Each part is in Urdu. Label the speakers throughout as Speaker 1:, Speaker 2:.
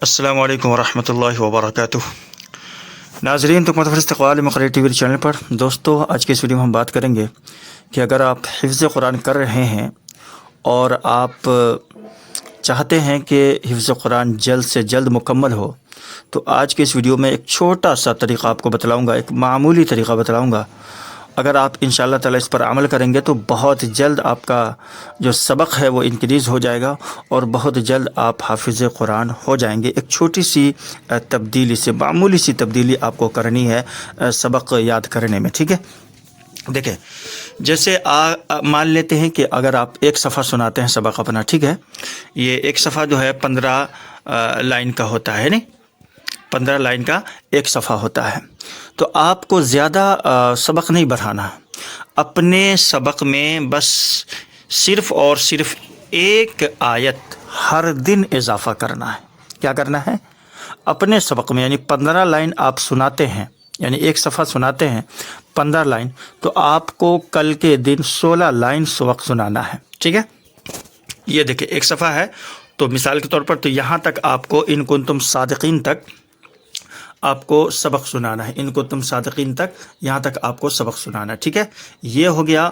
Speaker 1: السلام علیکم ورحمۃ اللہ وبرکاتہ۔ ناظرین، تو متفر استقبال مقرر ٹی وی چینل پر دوستو، آج کی اس ویڈیو میں ہم بات کریں گے کہ اگر آپ حفظ قرآن کر رہے ہیں اور آپ چاہتے ہیں کہ حفظ قرآن جلد سے جلد مکمل ہو، تو آج کی اس ویڈیو میں ایک چھوٹا سا طریقہ آپ کو بتلاؤں گا، ایک معمولی طریقہ بتلاؤں گا۔ اگر آپ انشاءاللہ تعالی اس پر عمل کریں گے تو بہت جلد آپ کا جو سبق ہے وہ انکریز ہو جائے گا اور بہت جلد آپ حافظ قرآن ہو جائیں گے۔ ایک چھوٹی سی تبدیلی سے، معمولی سی تبدیلی آپ کو کرنی ہے سبق یاد کرنے میں، ٹھیک ہے؟ دیکھیں، جیسے مان لیتے ہیں کہ اگر آپ ایک صفحہ سناتے ہیں سبق اپنا، ٹھیک ہے؟ یہ ایک صفحہ جو ہے 15 لائن کا ہوتا ہے، نہیں 15 لائن کا ایک صفحہ ہوتا ہے، تو آپ کو زیادہ سبق نہیں بڑھانا ہے۔ اپنے سبق میں بس صرف اور صرف ایک آیت ہر دن اضافہ کرنا ہے۔ کیا کرنا ہے؟ اپنے سبق میں، یعنی 15 لائن آپ سناتے ہیں، یعنی ایک صفحہ سناتے ہیں 15 لائن، تو آپ کو کل کے دن 16 لائن سبق سنانا ہے، ٹھیک ہے؟ یہ دیکھیں، ایک صفحہ ہے تو مثال کے طور پر تو یہاں تک آپ کو ان کنتم صادقین تک آپ کو سبق سنانا ہے، ان کنتم صادقین تک یہاں تک آپ کو سبق سنانا ہے، ٹھیک ہے؟ یہ ہو گیا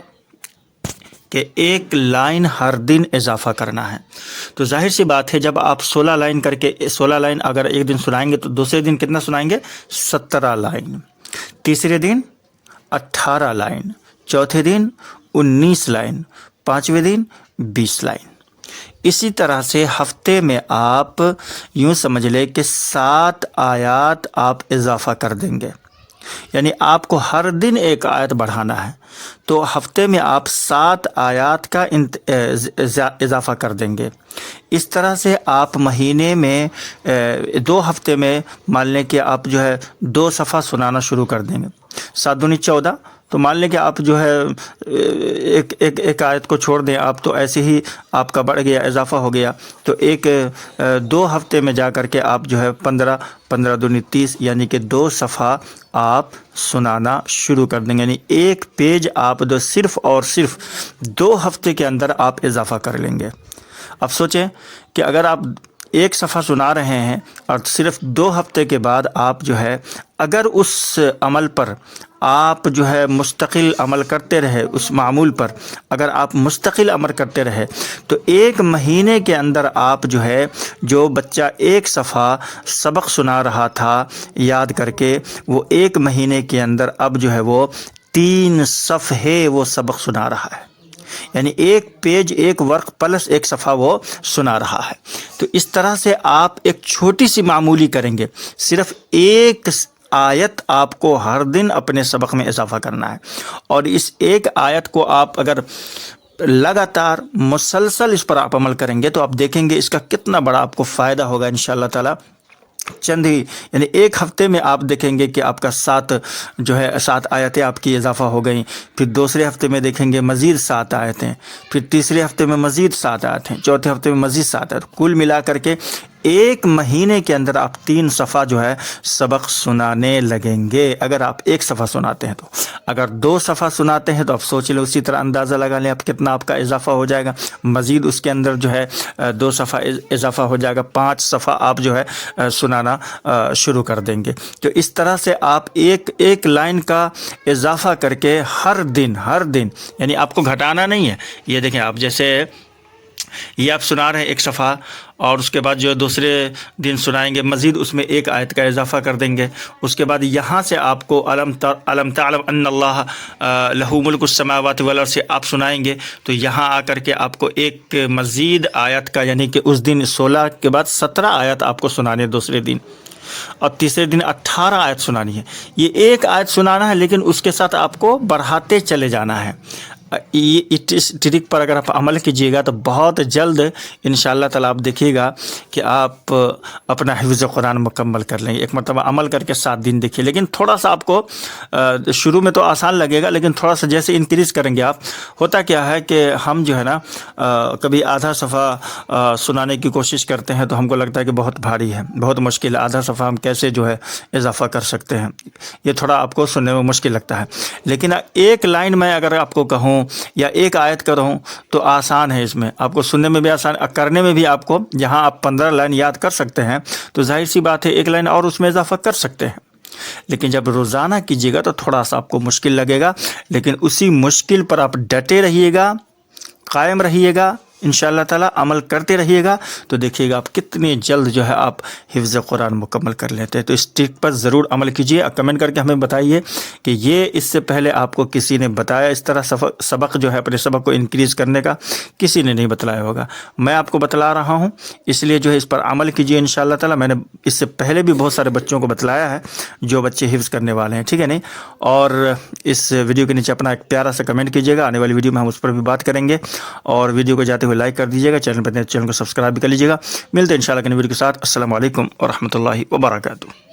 Speaker 1: کہ ایک لائن ہر دن اضافہ کرنا ہے۔ تو ظاہر سی بات ہے، جب آپ 16 لائن کر کے 16 لائن اگر ایک دن سنائیں گے تو دوسرے دن کتنا سنائیں گے؟ 17 لائن، تیسرے دن 18 لائن، چوتھے دن 19 لائن، پانچویں دن 20 لائن۔ اسی طرح سے ہفتے میں آپ یوں سمجھ لیں کہ 7 آیات آپ اضافہ کر دیں گے، یعنی آپ کو ہر دن ایک آیت بڑھانا ہے، تو ہفتے میں آپ 7 آیات کا اضافہ کر دیں گے۔ اس طرح سے آپ مہینے میں 2 ہفتے میں مان لیں کہ آپ جو ہے 2 صفحہ سنانا شروع کر دیں گے، 7 دونی 14، تو مان لیں کہ آپ جو ہے ایک آیت کو چھوڑ دیں آپ، تو ایسے ہی آپ کا بڑھ گیا، اضافہ ہو گیا، تو 2 ہفتے میں جا کر کے آپ جو ہے 15 دونی 30، یعنی کہ 2 صفحہ آپ سنانا شروع کر دیں گے، یعنی ایک پیج آپ صرف اور صرف 2 ہفتے کے اندر آپ اضافہ کر لیں گے۔ اب سوچیں کہ اگر آپ ایک صفحہ سنا رہے ہیں اور صرف 2 ہفتے کے بعد آپ جو ہے اگر اس عمل پر آپ جو ہے مستقل عمل کرتے رہے، اس معمول پر اگر آپ مستقل عمل کرتے رہے، تو ایک مہینے کے اندر آپ جو ہے جو بچہ ایک صفحہ سبق سنا رہا تھا یاد کر کے، وہ ایک مہینے کے اندر اب جو ہے وہ 3 صفحے وہ سبق سنا رہا ہے، یعنی ایک پیج، ایک ورق پلس ایک صفحہ وہ سنا رہا ہے۔ تو اس طرح سے آپ ایک چھوٹی سی معمولی کریں گے، صرف ایک آیت آپ کو ہر دن اپنے سبق میں اضافہ کرنا ہے، اور اس ایک آیت کو آپ اگر لگاتار مسلسل اس پر آپ عمل کریں گے تو آپ دیکھیں گے اس کا کتنا بڑا آپ کو فائدہ ہوگا انشاءاللہ تعالی۔ چند ہی یعنی ایک ہفتے میں آپ دیکھیں گے کہ آپ کا 7 آیتیں آپ کی اضافہ ہو گئیں، پھر دوسرے ہفتے میں دیکھیں گے مزید 7 آیتیں، پھر تیسرے ہفتے میں مزید 7 آیتیں، چوتھے ہفتے میں مزید 7 آیتیں، کل ملا کر کے ایک مہینے کے اندر آپ 3 صفحہ جو ہے سبق سنانے لگیں گے، اگر آپ ایک صفحہ سناتے ہیں تو۔ اگر 2 صفحہ سناتے ہیں تو آپ سوچ لیں، اسی طرح اندازہ لگا لیں آپ کتنا آپ کا اضافہ ہو جائے گا، مزید اس کے اندر جو ہے 2 صفحہ اضافہ ہو جائے گا، 5 صفحہ آپ جو ہے سنانا شروع کر دیں گے۔ تو اس طرح سے آپ ایک لائن کا اضافہ کر کے ہر دن یعنی آپ کو گھٹانا نہیں ہے۔ یہ دیکھیں، آپ جیسے یہ آپ سنا رہے ہیں ایک صفحہ، اور اس کے بعد جو دوسرے دن سنائیں گے مزید اس میں ایک آیت کا اضافہ کر دیں گے، اس کے بعد یہاں سے آپ کو علم تعلم ان اللہ لہ ملک السماوات والارض سے آپ سنائیں گے، تو یہاں آ کر کے آپ کو ایک مزید آیت کا، یعنی کہ اس دن 16 کے بعد 17 آیت آپ کو سنانے دوسرے دن، اور تیسرے دن 18 آیت سنانی ہے۔ یہ ایک آیت سنانا ہے، لیکن اس کے ساتھ آپ کو بڑھاتے چلے جانا ہے۔ اس ٹرک پر اگر آپ عمل کیجیے گا تو بہت جلد انشاءاللہ تعالیٰ آپ دیکھیے گا کہ آپ اپنا حفظ قرآن مکمل کر لیں گے۔ ایک مرتبہ عمل کر کے 7 دن دیکھیے، لیکن تھوڑا سا آپ کو شروع میں تو آسان لگے گا، لیکن تھوڑا سا جیسے انکریز کریں گے آپ، ہوتا کیا ہے کہ ہم جو ہے نا کبھی آدھا صفحہ سنانے کی کوشش کرتے ہیں تو ہم کو لگتا ہے کہ بہت بھاری ہے، بہت مشکل ہے، آدھا صفحہ ہم کیسے جو ہے اضافہ کر سکتے ہیں، یہ تھوڑا آپ کو سننے میں مشکل لگتا ہے۔ لیکن ایک لائن میں اگر آپ کو کہوں کروں یا ایک آیت کروں تو آسان ہے، اس میں آپ کو سننے میں بھی آسان، کرنے میں بھی آپ کو جہاں آپ 15 لائن یاد کر سکتے ہیں تو ظاہر سی بات ہے ایک لائن اور اس میں اضافہ کر سکتے ہیں، لیکن جب روزانہ کیجیے گا تو تھوڑا سا آپ کو مشکل لگے گا، لیکن اسی مشکل پر آپ ڈٹے رہیے گا، قائم رہیے گا، انشاءاللہ تعالیٰ عمل کرتے رہیے گا تو دیکھیے گا آپ کتنے جلد جو ہے آپ حفظ قرآن مکمل کر لیتے ہیں۔ تو اس ٹرک پر ضرور عمل کیجیے، کمنٹ کر کے ہمیں بتائیے کہ یہ اس سے پہلے آپ کو کسی نے بتایا اس طرح سبق جو ہے اپنے سبق کو انکریز کرنے کا؟ کسی نے نہیں بتلایا ہوگا، میں آپ کو بتلا رہا ہوں، اس لیے جو ہے اس پر عمل کیجیے انشاءاللہ تعالیٰ۔ میں نے اس سے پہلے بھی بہت سارے بچوں کو بتلایا ہے جو بچے حفظ کرنے والے ہیں، ٹھیک ہے نہیں؟ اور اس ویڈیو کے نیچے اپنا ایک پیارا سا کمنٹ کیجیے گا، آنے والی ویڈیو میں ہم اس پر بھی بات کریں گے، اور ویڈیو کو جاتے ہوئے لائک کر دیجیے گا، چینل پر چینل کو سبسکرائب بھی کر لیجیے گا۔ ملتے ہیں انشاءاللہ نئی ویڈیو کے ساتھ۔ السلام علیکم ورحمۃ اللہ وبرکاتہ۔